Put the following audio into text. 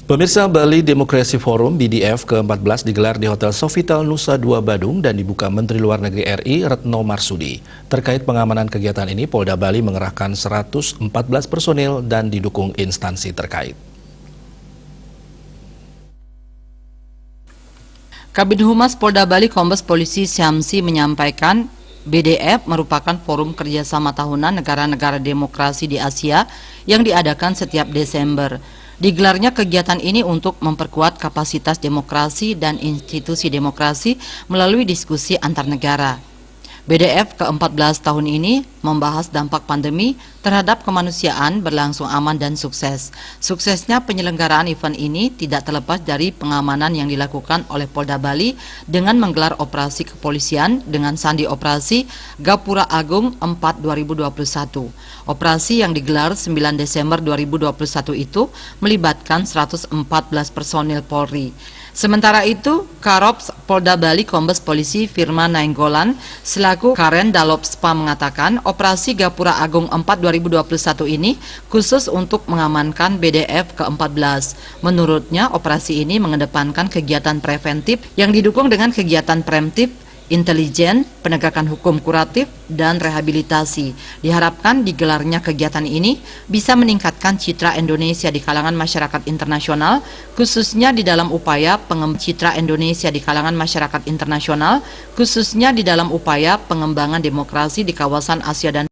Pemirsa, Bali Democracy Forum BDF ke-14 digelar di Hotel Sofitel Nusa Dua Badung dan dibuka Menteri Luar Negeri RI Retno Marsudi. Terkait pengamanan kegiatan ini, Polda Bali mengerahkan 114 personil dan didukung instansi terkait. Kabid Humas Polda Bali Kombes Polisi Syamsi menyampaikan BDF merupakan forum kerjasama tahunan negara-negara demokrasi di Asia yang diadakan setiap Desember. Digelarnya kegiatan ini untuk memperkuat kapasitas demokrasi dan institusi demokrasi melalui diskusi antar negara. BDF ke-14 tahun ini membahas dampak pandemi terhadap kemanusiaan berlangsung aman dan sukses. Suksesnya penyelenggaraan event ini tidak terlepas dari pengamanan yang dilakukan oleh Polda Bali dengan menggelar operasi kepolisian dengan sandi operasi Gapura Agung 4 2021. Operasi yang digelar 9 Desember 2021 itu melibatkan 114 personil Polri. Sementara itu, Karops Polda Bali Kombes Polisi Firman Nainggolan selaku Karen Dalopspa mengatakan operasi Gapura Agung 4 2021 ini khusus untuk mengamankan BDF ke-14. Menurutnya, operasi ini mengedepankan kegiatan preventif yang didukung dengan kegiatan preemptif, intelijen, penegakan hukum kuratif, dan rehabilitasi. Diharapkan digelarnya kegiatan ini bisa meningkatkan citra Indonesia di kalangan masyarakat internasional, khususnya di dalam upaya pengembangan Indonesia di kalangan masyarakat internasional, khususnya di dalam upaya pengembangan demokrasi di kawasan Asia dan